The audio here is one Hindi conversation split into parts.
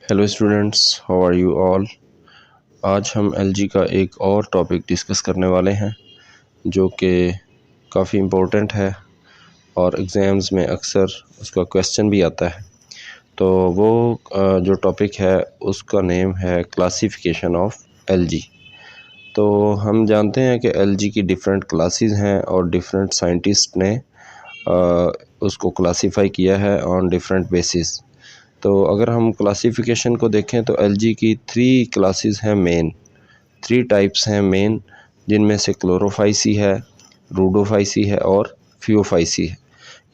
Hello students, how are you all. आज हम एलजी का एक और टॉपिक डिस्कस करने वाले हैं जो कि काफ़ी इम्पोर्टेंट है और एग्ज़ाम्स में अक्सर उसका क्वेश्चन भी आता है। तो वो जो टॉपिक है उसका नेम है क्लासिफिकेशन ऑफ एलजी। तो हम जानते हैं कि एलजी की डिफरेंट क्लासेस हैं और डिफरेंट साइंटिस्ट ने उसको क्लासीफाई किया है ऑन डिफरेंट बेसिस। तो अगर हम क्लासिफिकेशन को देखें तो एलजी की 3 क्लासेस हैं मेन, 3 टाइप्स हैं मेन, जिनमें से क्लोरोफाइसी है, रूडोफाइसी है और फियोफाइसी है।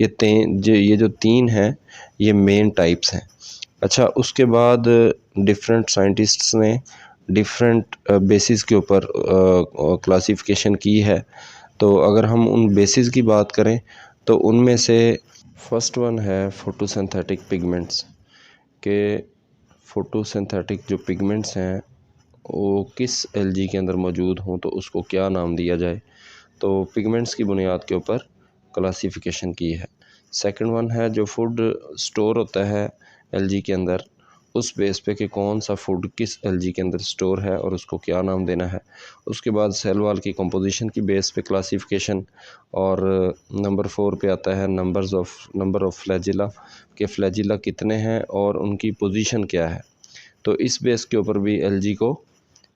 ये जो 3 हैं ये मेन टाइप्स हैं। अच्छा, उसके बाद डिफरेंट साइंटिस्ट्स ने डिफरेंट बेसिस के ऊपर क्लासिफिकेशन की है। तो अगर हम उन बेसिस की बात करें तो उनमें से फर्स्ट वन है फोटोसिंथेटिक पिगमेंट्स के फोटोसिंथेटिक जो पिगमेंट्स हैं वो किस एलजी के अंदर मौजूद हों तो उसको क्या नाम दिया जाए। तो पिगमेंट्स की बुनियाद के ऊपर क्लासिफिकेशन की है। सेकंड वन है जो फूड स्टोर होता है एलजी के अंदर, उस बेस पे कि कौन सा फूड किस एलजी के अंदर स्टोर है और उसको क्या नाम देना है। उसके बाद सेल वॉल की कंपोजिशन की बेस पे क्लासिफिकेशन। और नंबर 4 पे आता है नंबर ऑफ़ फ्लैजिला, के फ्लैजिला कितने हैं और उनकी पोजीशन क्या है। तो इस बेस के ऊपर भी एलजी को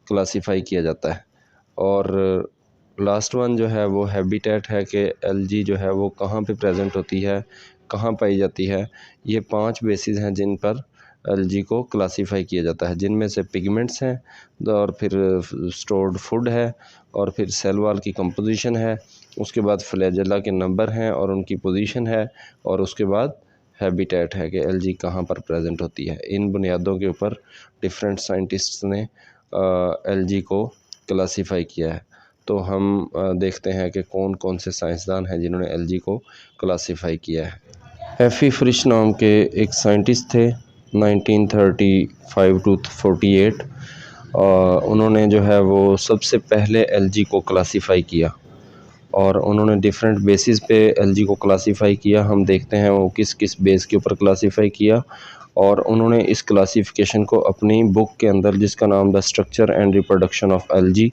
क्लासिफाई किया जाता है। और लास्ट वन जो है वो हैबिटेट है कि एलजी जो है वो कहाँ पे प्रेजेंट होती है, कहाँ पाई जाती है। ये 5 बेसिस हैं जिन पर एलजी को क्लासिफाई किया जाता है, जिनमें से पिगमेंट्स हैं और फिर स्टोर्ड फूड है और फिर सेल वॉल की कंपोजिशन है, उसके बाद फ्लैजेला के नंबर हैं और उनकी पोजीशन है, और उसके बाद हैबिटेट है कि एलजी कहाँ पर प्रेजेंट होती है। इन बुनियादों के ऊपर डिफरेंट साइंटिस्ट्स ने एलजी को क्लासिफाई किया है। तो हम देखते हैं कि कौन कौन से साइंसदान हैं जिन्होंने एलजी को क्लासिफाई किया है। एफी फ्रिश नाम के एक साइंटिस्ट थे 1935 टू 48। उन्होंने जो है वो सबसे पहले एलजी को क्लासिफाई किया और उन्होंने डिफरेंट बेसिस पे एलजी को क्लासिफाई किया। हम देखते हैं वो किस किस बेस के ऊपर क्लासिफाई किया, और उन्होंने इस क्लासिफिकेशन को अपनी बुक के अंदर, जिसका नाम the structure and reproduction of LG,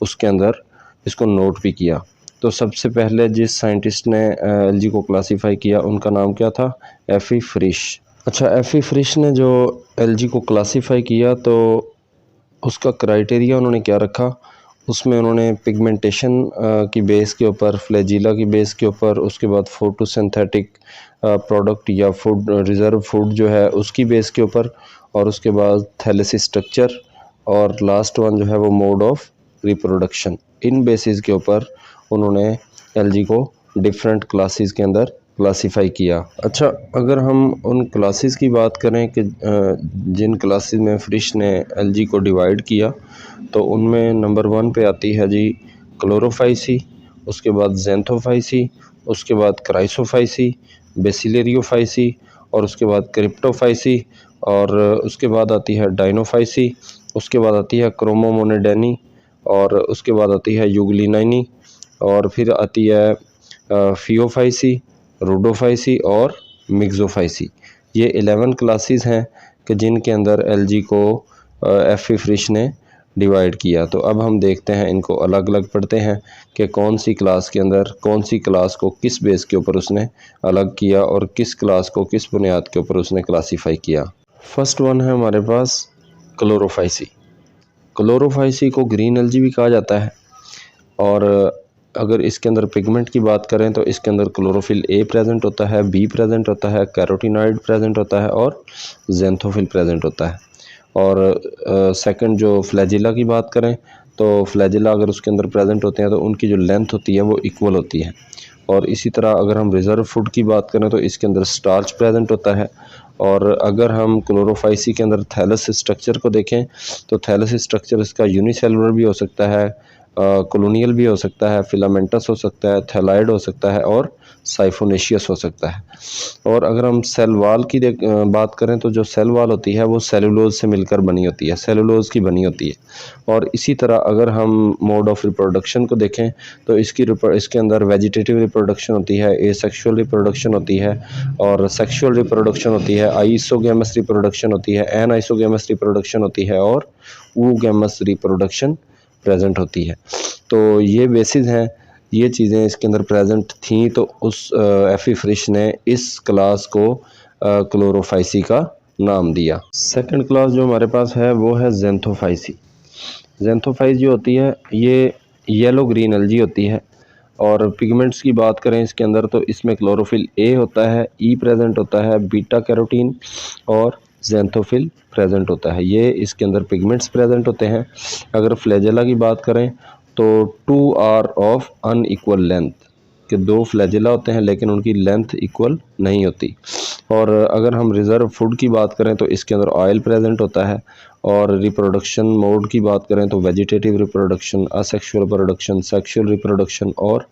उसके अंदर इसको नोट भी किया। तो सबसे पहले जिस साइंटिस्ट ने एलजी को क्लासिफाई किया उनका नाम क्या था? एफी फ्रिश। अच्छा, एफी फ्रिश ने जो एलजी को क्लासिफाई किया तो उसका क्राइटेरिया उन्होंने क्या रखा, उसमें उन्होंने पिगमेंटेशन की बेस के ऊपर, फ्लैजिला की बेस के ऊपर, उसके बाद फोटोसिंथेटिक प्रोडक्ट या फूड रिज़र्व फूड जो है उसकी बेस के ऊपर, और उसके बाद थैलेसिस स्ट्रक्चर, और लास्ट वन जो है वो mode of reproduction. In basis के ऊपर उन्होंने एलजी को डिफरेंट क्लासेस के अंदर क्लासिफाई किया। अच्छा, अगर हम उन क्लासेस की बात करें कि जिन क्लासेस में फ्रिश ने एलजी को डिवाइड किया, तो उनमें नंबर 1 पे आती है जी क्लोरोफाइसी, उसके बाद ज़ैंथोफाइसी, उसके बाद क्राइसोफाइसी, बेसिलेरियोफाइसी, और उसके बाद क्रिप्टोफाइसी, और उसके बाद आती है डाइनोफाइसी, उसके बाद आती है क्रोमोमोनेडेनी, और उसके बाद आती है यूग्लिनाइनी, और फिर आती है फियोफाइसी, रूडोफाइसी और मिक्सोफाइसी। ये 11 क्लासेस हैं कि जिनके अंदर एलजी को एफी फ्रिश ने डिवाइड किया। तो अब हम देखते हैं, इनको अलग अलग पढ़ते हैं कि कौन सी क्लास के अंदर कौन सी क्लास को किस बेस के ऊपर उसने अलग किया और किस क्लास को किस बुनियाद के ऊपर उसने क्लासीफाई किया। फर्स्ट वन है हमारे पास क्लोरोफाइसी। क्लोरोफाइसी को ग्रीन एलजी भी कहा जाता है। और अगर इसके अंदर पिगमेंट की बात करें तो इसके अंदर क्लोरोफिल ए प्रेजेंट होता है, बी प्रेजेंट होता है, कैरोटीनॉइड प्रेजेंट होता है और ज़ैंथोफिल प्रेजेंट होता है। और सेकंड जो फ्लैजिला की बात करें तो फ्लैजिला अगर उसके अंदर प्रेजेंट होते हैं तो उनकी जो लेंथ होती है वो इक्वल होती है। और इसी तरह अगर हम रिज़र्व फूड की बात करें तो इसके अंदर स्टार्च प्रेजेंट होता है। और अगर हम क्लोरोफाइसी के अंदर थैलस स्ट्रक्चर को देखें तो थैलस स्ट्रक्चर इसका यूनिसेलुलर भी हो सकता है, कॉलोनियल भी हो सकता है, फिलामेंटस हो सकता है, थैलाइड हो सकता है और साइफोनेशियस हो सकता है। और अगर हम सेल वाल की बात करें तो जो सेल वाल होती है वो सेलुलोज से मिलकर बनी होती है, सेलुलोज की बनी होती है। और इसी तरह अगर हम मोड ऑफ रिप्रोडक्शन को देखें तो इसके अंदर वेजिटेटिव रिप्रोडक्शन होती है, एसेक्सुअल रिप्रोडक्शन होती है और सेक्सुअल रिप्रोडक्शन होती है, आइसोगैमस रिप्रोडक्शन होती है, एन आइसोगैमस रिप्रोडक्शन होती है और oogamous रिप्रोडक्शन प्रेजेंट होती है। तो ये बेसिस हैं, ये चीज़ें इसके अंदर प्रेजेंट थी, तो उस एफी फ्रिश ने इस क्लास को क्लोरोफाइसी का नाम दिया। सेकंड क्लास जो हमारे पास है वो है ज़ैंथोफाइसी। ज़ैंथोफाइस जो होती है ये येलो ग्रीन एल्गी होती है। और पिगमेंट्स की बात करें इसके अंदर तो इसमें क्लोरोफिल ए होता है, ई प्रेजेंट होता है, बीटा कैरोटीन और ज़ैंथोफिल प्रेजेंट होता है। ये इसके अंदर पिगमेंट्स प्रेजेंट होते हैं। अगर फ्लैजेला की बात करें तो 2 आर ऑफ अनइक्वल लेंथ, के 2 फ्लैजेला होते हैं लेकिन उनकी लेंथ इक्वल नहीं होती। और अगर हम रिज़र्व फूड की बात करें तो इसके अंदर ऑयल प्रेजेंट होता है। और रिप्रोडक्शन मोड की बात करें तो vegetative reproduction, asexual reproduction, sexual reproduction और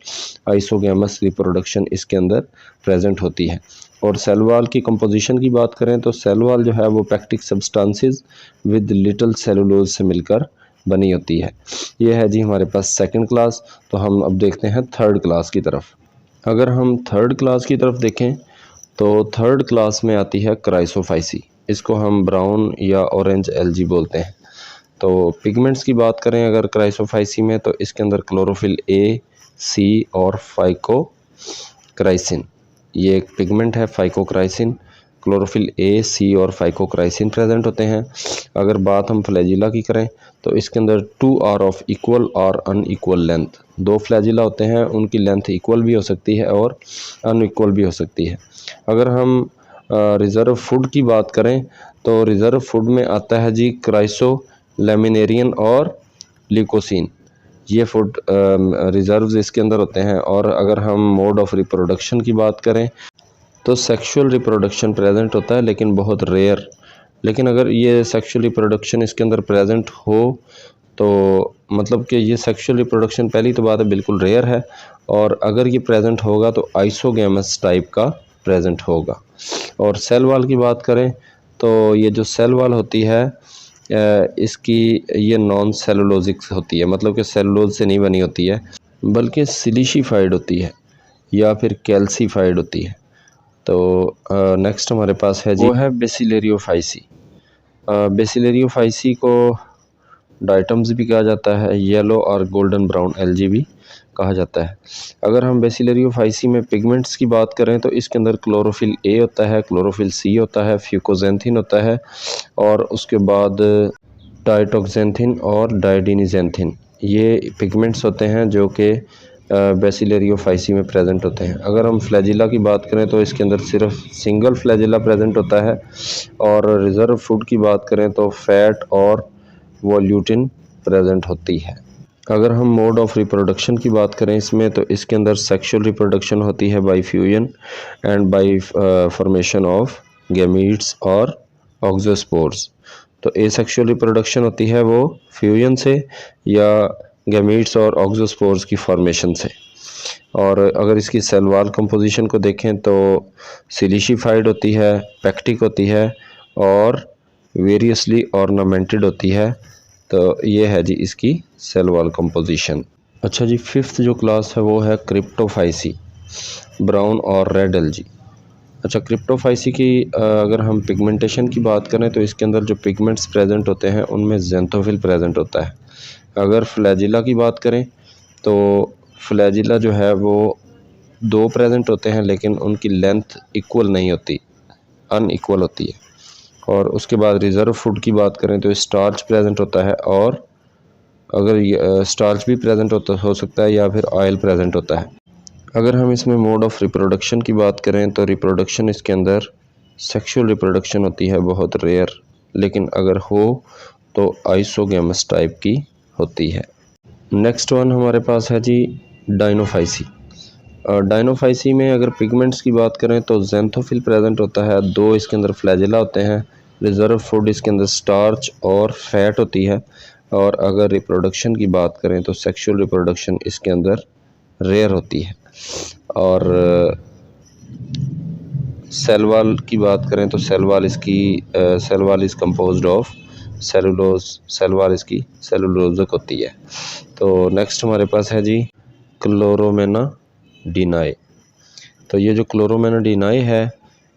आइसोगैमस रिप्रोडक्शन इसके अंदर प्रेजेंट होती है। और सेल वॉल की कंपोजिशन की बात करें तो सेल वॉल जो है वो pectic substances with little cellulose से मिलकर बनी होती है। ये है जी हमारे पास सेकंड क्लास। तो हम अब देखते हैं थर्ड क्लास की तरफ। अगर हम थर्ड क्लास की तरफ देखें तो थर्ड क्लास में आती है क्राइसोफाइसी। इसको हम ब्राउन या ऑरेंज एल्गी बोलते हैं। तो पिगमेंट्स की बात करें अगर क्राइसोफाइसी में तो इसके अंदर क्लोरोफिल ए, सी और फाइकोक्राइसिन, ये एक पिगमेंट है फाइकोक्राइसिन। क्लोरोफिल ए, सी और फाइकोक्राइसिन प्रेजेंट होते हैं। अगर बात हम फ्लैजिला की करें तो इसके अंदर 2 आर ऑफ इक्वल और अनइक्वल लेंथ, 2 फ्लैजिला होते हैं, उनकी लेंथ इक्वल भी हो सकती है और अनइक्वल भी हो सकती है। अगर हम रिज़र्व फूड की बात करें तो रिज़र्व फूड में आता है जी क्राइसो लेमिनेरियन और ल्यूकोसिन, ये फूड रिज़र्व्स इसके अंदर होते हैं। और अगर हम मोड ऑफ रिप्रोडक्शन की बात करें तो सेक्सुअल रिप्रोडक्शन प्रेजेंट होता है लेकिन बहुत रेयर। लेकिन अगर ये सेक्सुअल रिप्रोडक्शन इसके अंदर प्रेजेंट हो तो मतलब कि ये सेक्सुअल रिप्रोडक्शन पहली तो बात है बिल्कुल रेयर है। और अगर ये प्रेजेंट होगा तो आइसोगैमस टाइप का प्रेजेंट होगा। और सेल वाल की बात करें तो ये जो सेल वाल होती है इसकी ये नॉन सेलुलोजिक होती है, मतलब कि सेलुलोज से नहीं बनी होती है बल्कि सिलिशिफाइड होती है या फिर कैल्सीफाइड होती है। तो नेक्स्ट हमारे पास है जी वो है बेसिलेरियोफाइसी। बेसिलेरियोफाइसी को डाइटम्स भी कहा जाता है, येलो और गोल्डन ब्राउन एल्गी भी कहा जाता है। अगर हम बेसिलेरियोफाइसी में पिगमेंट्स की बात करें तो इसके अंदर क्लोरोफिल ए होता है, क्लोरोफिल सी होता है, फ्यूकोजेंथिन होता है और उसके बाद डाइटोक्सेंथिन और डाइडिनिजेंथिन, ये पिगमेंट्स होते हैं जो कि बेसिलेरियोफाइसी में प्रेजेंट होते हैं। अगर हम फ्लैजिला की बात करें तो इसके अंदर सिर्फ सिंगल फ्लैजिला प्रेजेंट होता है। और रिज़र्व फूड की बात करें तो फैट और वॉल्यूटिन प्रेजेंट होती है। अगर हम मोड ऑफ रिप्रोडक्शन की बात करें इसमें तो इसके अंदर सेक्सुअल रिप्रोडक्शन होती है bye fusion and bye formation of gametes और ऑक्सोस्पोर्स। तो एसेक्सुअल रिप्रोडक्शन होती है वो फ्यूजन से या गैमीट्स और ऑक्सोस्पोर्स की फॉर्मेशन से। और अगर इसकी सेल वॉल कंपोजिशन को देखें तो सिलिशिफाइड होती है, पैक्टिक होती है और वेरियसली ऑर्नामेंटेड होती है। तो ये है जी इसकी सेल वॉल कंपोजिशन। अच्छा जी, फिफ्थ जो क्लास है वो है क्रिप्टोफाइसी, ब्राउन और रेड एल्गी। अच्छा, क्रिप्टोफाइसी की अगर हम पिगमेंटेशन की बात करें तो इसके अंदर जो पिगमेंट्स प्रेजेंट होते हैं उनमें ज़ैंथोफिल प्रेजेंट होता है। अगर फ्लैजिला की बात करें तो फ्लैजिला जो है वो 2 प्रेजेंट होते हैं लेकिन उनकी लेंथ इक्वल नहीं होती, अनइक्वल होती है। और उसके बाद रिज़र्व फूड की बात करें तो स्टार्च प्रेजेंट होता है और अगर स्टार्च भी प्रेजेंट हो सकता है या फिर ऑयल प्रेजेंट होता है। अगर हम इसमें मोड ऑफ रिप्रोडक्शन की बात करें तो रिप्रोडक्शन इसके अंदर सेक्सुअल रिप्रोडक्शन होती है बहुत रेयर, लेकिन अगर हो तो आइसोगैमस टाइप की होती है। नेक्स्ट वन हमारे पास है जी डाइनोफाइसी। डाइनोफाइसी में अगर पिगमेंट्स की बात करें तो ज़ैंथोफिल प्रेजेंट होता है, 2 इसके अंदर फ्लैजिला होते हैं। रिज़र्व फूड इसके अंदर स्टार्च और फैट होती है। और अगर रिप्रोडक्शन की बात करें तो सेक्सुअल रिप्रोडक्शन इसके अंदर रेयर होती है। और सेल वॉल की बात करें तो cell wall is composed of cellulose. Cell wall इसकी सेलुलोजिक होती है। तो नेक्स्ट हमारे पास है जी क्लोरोमेनाडिनाई। तो ये जो क्लोरोमेनाडिनाई है,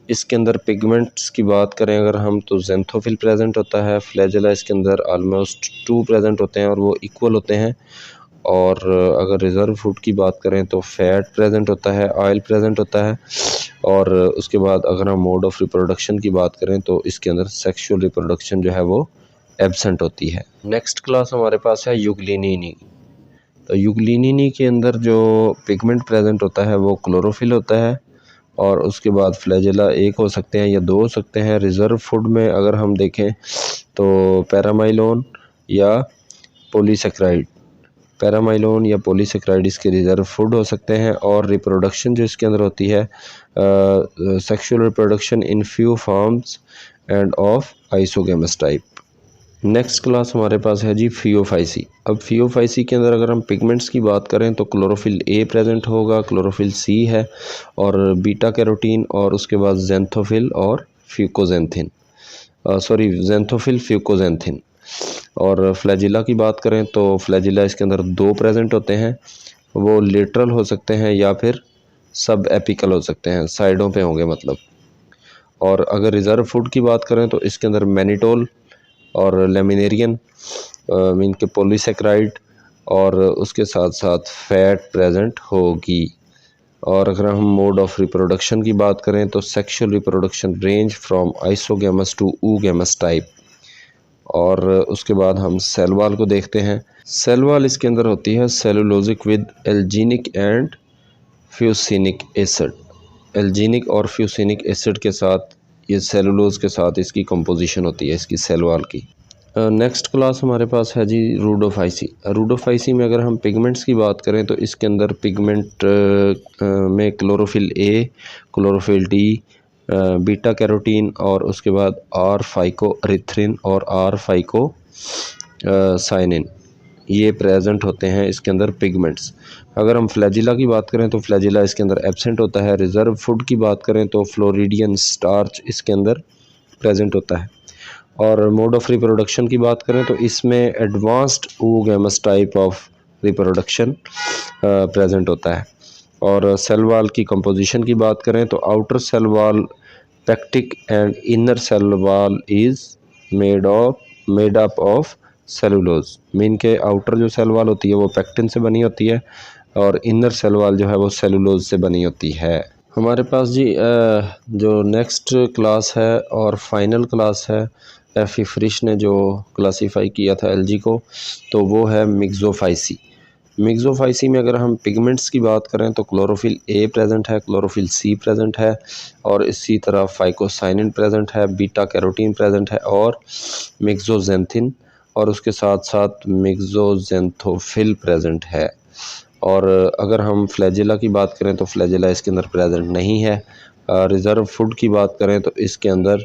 इसके अंदर पिगमेंट्स की बात करें अगर हम तो ज़ेंथोफिल प्रेजेंट होता है, फ्लैजेला इसके अंदर ऑलमोस्ट 2 प्रेजेंट होते हैं और वो इक्वल होते हैं। और अगर रिज़र्व फूड की बात करें तो फैट प्रेजेंट होता है, ऑयल प्रेजेंट होता है। और उसके बाद अगर हम मोड ऑफ रिप्रोडक्शन की बात करें तो इसके अंदर सेक्सुअल रिप्रोडक्शन जो है वो एब्सेंट होती है। नेक्स्ट क्लास हमारे पास है यूग्लिनिनी। तो यूग्लिनिनी के अंदर जो पिगमेंट प्रेजेंट होता है वो क्लोरोफिल होता है। और उसके बाद फ्लैजेला एक हो सकते हैं या 2 हो सकते हैं। रिज़र्व फूड में अगर हम देखें तो पैरामाइलोन या पॉलीसेक्राइड, पैरामाइलोन या पॉलीसेक्राइड इसके रिज़र्व फूड हो सकते हैं। और रिप्रोडक्शन जो इसके अंदर होती है sexual reproduction in few forms end of isogamous type. Next class हमारे पास है जी फियोफाइसी। अब फियोफाइसी के अंदर अगर हम पिगमेंट्स की बात करें तो क्लोरोफिल ए प्रेजेंट होगा, क्लोरोफिल सी है और बीटा कैरोटीन और उसके बाद ज़ेंथोफिल और फ्यूकोजेंथिन, ज़ेंथोफिल फ्यूकोजेंथिन। और फ्लैजिला की बात करें तो फ्लैजिला इसके अंदर 2 प्रेजेंट होते हैं, वो लेटरल हो सकते हैं या फिर सब एपिकल हो सकते हैं, साइडों पे होंगे मतलब। और अगर रिज़र्व फूड की बात करें तो इसके अंदर मैनिटोल और लेमिनेरियन मीन के पॉलीसेक्राइड और उसके साथ साथ फैट प्रेजेंट होगी। और अगर हम मोड ऑफ रिप्रोडक्शन की बात करें तो sexual reproduction range from isogamous to oogamous type. और उसके बाद हम सेल वॉल को देखते हैं। सेल वॉल इसके अंदर होती है सेलुलोजिक विद एल्जीनिक एंड फ्यूसिनिक एसिड। एल्जीनिक और फ्यूसिनिक एसिड के साथ ये सेलुलोज के साथ इसकी कंपोजिशन होती है इसकी सेल वॉल की। नेक्स्ट क्लास हमारे पास है जी रूडोफाइसी। रूडोफाइसी में अगर हम पिगमेंट्स की बात करें तो इसके अंदर पिगमेंट में chlorophyll A, chlorophyll D, beta carotene और उसके बाद आर फाइकोरिथ्रिन और आर फाइको साइनिन ये प्रेजेंट होते हैं इसके अंदर पिगमेंट्स। अगर हम फ्लैजिला की बात करें तो फ्लैजिला इसके अंदर एब्सेंट होता है। रिज़र्व फूड की बात करें तो फ्लोरिडियन स्टार्च इसके अंदर प्रेजेंट होता है। और मोड ऑफ रिप्रोडक्शन की बात करें तो इसमें advanced oogamous type of reproduction present होता है। और सेल वॉल की कंपोजिशन की बात करें तो outer cell wall pectic and inner cell wall is made up of cellulose. Mean के आउटर जो सेल वॉल होती है वो पेक्टिन से बनी होती है और इनर सेल वॉल जो है वो सेलुलोज से बनी होती है। हमारे पास जी जो नेक्स्ट क्लास है और फाइनल क्लास है एफी फ्रिश ने जो क्लासीफाई किया था एलजी को, तो वो है मिक्सोफाइसी। मिक्सोफाइसी में अगर हम पिगमेंट्स की बात करें तो क्लोरोफिल ए प्रेजेंट है, क्लोरोफिल सी प्रेजेंट है और इसी तरह फाइकोसाइनिन प्रेजेंट है, बीटा कैरोटीन प्रेजेंट है और मिक्सोजेंथिन और उसके साथ साथ मिक्सोजेंथोफिल प्रेजेंट है। और अगर हम फ्लैजिला की बात करें तो फ्लैजिला इसके अंदर प्रेजेंट नहीं है। रिज़र्व फूड की बात करें तो इसके अंदर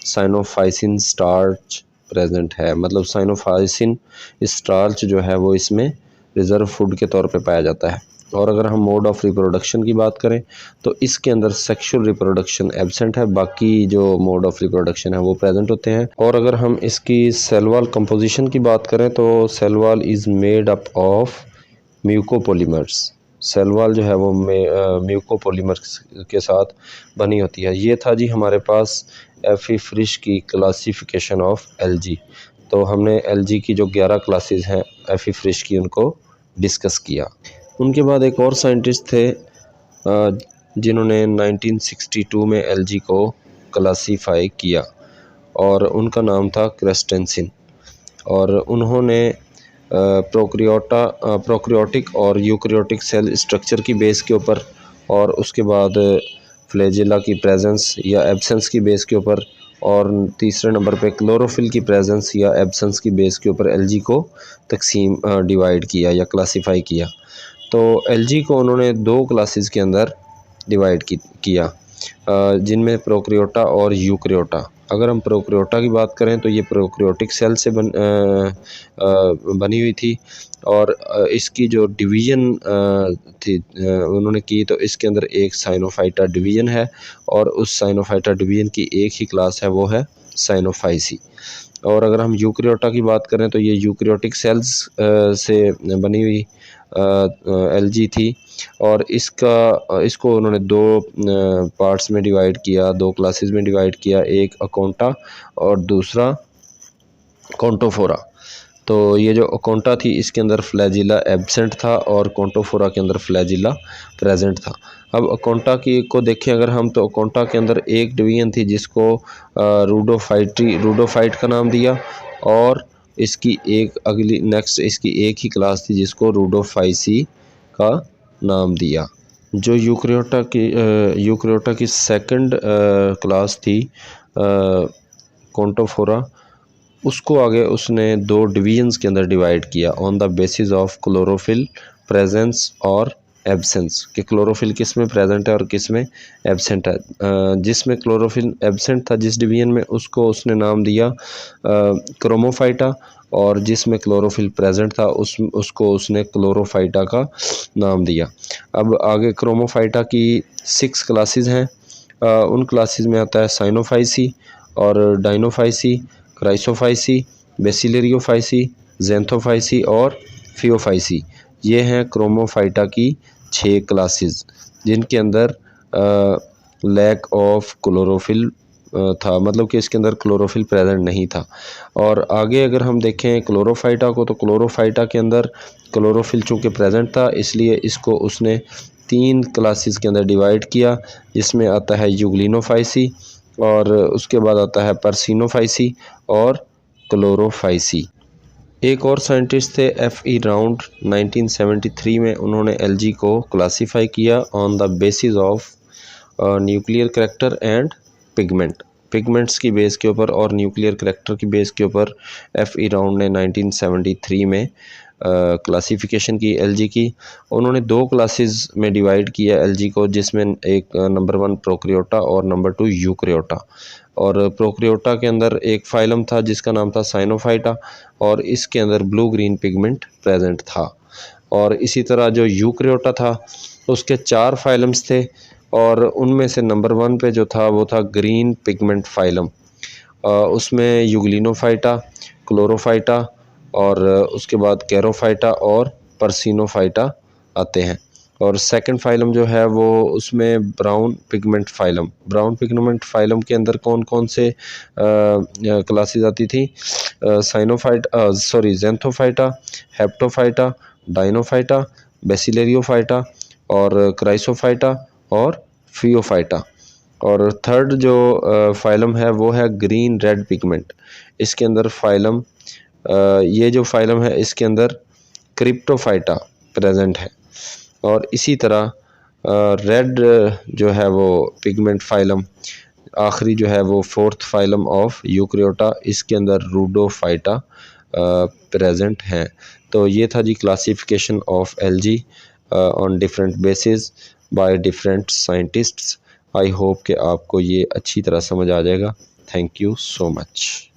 साइनोफाइसिन स्टार्च प्रेजेंट है, मतलब साइनोफाइसिन स्टार्च जो है वो इसमें रिज़र्व फूड के तौर पे पाया जाता है। और अगर हम मोड ऑफ रिप्रोडक्शन की बात करें तो इसके अंदर सेक्सुअल रिप्रोडक्शन एब्सेंट है, बाकी जो मोड ऑफ रिप्रोडक्शन है वो प्रेजेंट होते हैं। और अगर हम इसकी सेल वॉल कंपोजिशन की बात करें तो cell wall is made up of mucopolymers. Cell wall जो है वो म्यूकोपॉलीमर्स के साथ बनी होती है। ये था जी हमारे पास एफी फ्रिश की क्लासिफिकेशन ऑफ एलजी। तो हमने एलजी की जो 11 क्लासेस हैं एफी फ्रिश की उनको डिस्कस किया। उनके बाद एक और साइंटिस्ट थे जिन्होंने 1962 में एलजी को क्लासीफाई किया और उनका नाम था क्रेस्टेंसिन। और उन्होंने प्रोकैरियोटिक और यूकैरियोटिक सेल स्ट्रक्चर की बेस के ऊपर और उसके बाद फ्लैजिला की प्रेजेंस या एब्सेंस की बेस के ऊपर और तीसरे नंबर पे क्लोरोफिल की प्रेजेंस या एब्सेंस की बेस के ऊपर एलजी को तकसीम डिवाइड किया या क्लासीफाई किया। तो एलजी को उन्होंने 2 क्लासेस के अंदर डिवाइड किया जिनमें प्रोकैरियोटा और यूकैरियोटा। अगर हम प्रोकैरियोटा की बात करें तो ये प्रोकैरियोटिक सेल से बनी हुई थी, और इसकी जो डिवीज़न थी उन्होंने की, तो इसके अंदर एक साइनोफाइटा डिवीज़न है, और उस साइनोफाइटा डिवीज़न की एक ही क्लास है, वो है साइनोफाइसी। और अगर हम यूकैरियोटा की बात करें तो ये यूकैरियोटिक सेल्स से बनी हुई एलजी थी, और इसको उन्होंने दो पार्ट्स में डिवाइड किया, दो क्लासेस में डिवाइड किया, एक अकोंटा और दूसरा कॉन्टोफोरा। तो ये जो अकोंटा थी इसके अंदर फ्लैजिला एब्सेंट था, और कॉन्टोफोरा के अंदर फ्लैजिला प्रेजेंट था। अब अकोंटा की को देखें अगर हम, तो अकोंटा के अंदर एक डिवीजन थी जिसको रूडोफाइट का नाम दिया, और इसकी एक अगली नेक्स्ट इसकी एक ही क्लास थी जिसको रूडोफाइसी का नाम दिया। जो यूकैरियोटा की सेकंड क्लास थी कॉन्टोफोरा, उसको आगे उसने दो डिवीजन्स के अंदर डिवाइड किया on the basis of chlorophyll presence और एब्सेंस, कि क्लोरोफिल किस में प्रेजेंट है और किस में एब्सेंट है। जिसमें क्लोरोफिल एब्सेंट था जिस डिवीजन में, उसको उसने नाम दिया क्रोमोफाइटा, और जिसमें क्लोरोफिल प्रेजेंट था उसको उसने क्लोरोफाइटा का नाम दिया। अब आगे क्रोमोफाइटा की 6 क्लासेस हैं। उन क्लासेस में आता है साइनोफाइसी और डाइनोफाइसी, क्राइसोफाइसी, बेसिलरियोफाइसी, ज़ैंथोफाइसी और फियोफाइसी। ये हैं क्रोमोफाइटा की 6 क्लासेस, जिनके अंदर लैक ऑफ क्लोरोफिल था, मतलब कि इसके अंदर क्लोरोफिल प्रेजेंट नहीं था। और आगे अगर हम देखें क्लोरोफाइटा को, तो क्लोरोफाइटा के अंदर क्लोरोफिल चूँकि प्रेजेंट था, इसलिए इसको उसने 3 क्लासेस के अंदर डिवाइड किया, जिसमें आता है यूग्लिनोफाइसी, और उसके बाद आता है पर्सिनोफाइसी और क्लोरोफाइसी। एक और साइंटिस्ट थे F.E. राउंड 1973 में, उन्होंने एलजी को क्लासीफाई किया on the basis of nuclear character and pigments की बेस के ऊपर और न्यूक्लियर करैक्टर की बेस के ऊपर F.E. राउंड ने 1973 में क्लासिफिकेशन की एलजी की। उन्होंने 2 क्लासेस में डिवाइड किया एलजी को, जिसमें एक नंबर 1 प्रोकैरियोटा और नंबर 2 यूकैरियोटा। और प्रोकैरियोटा के अंदर एक फाइलम था जिसका नाम था साइनोफाइटा, और इसके अंदर ब्लू ग्रीन पिगमेंट प्रेजेंट था। और इसी तरह जो यूकैरियोटा था उसके 4 फाइलम्स थे, और उनमें से नंबर 1 पे जो था वो था ग्रीन पिगमेंट फाइलम। उसमें यूग्लिनोफाइटा, क्लोरोफाइटा, और उसके बाद कैरोफाइटा और पर्सिनोफाइटा आते हैं। और सेकंड फाइलम जो है वो उसमें ब्राउन पिगमेंट फाइलम के अंदर कौन कौन से क्लासेस आती थी? ज़ैंथोफाइटा, हेप्टोफाइटा, डाइनोफाइटा, बेसिलरियोफाइटा और क्राइसोफाइटा और फियोफाइटा। और थर्ड जो फाइलम है वो है ग्रीन रेड पिगमेंट। इसके अंदर ये जो फाइलम है इसके अंदर क्रिप्टोफाइटा प्रेजेंट है। और इसी तरह रेड जो है वो पिगमेंट फाइलम आखिरी जो है वो 4th फाइलम ऑफ यूकैरियोटा, इसके अंदर रूडोफाइटा प्रेजेंट हैं। तो ये था जी classification of algae on different basis by different scientists. I hope कि आपको ये अच्छी तरह समझ आ जाएगा। Thank you so much.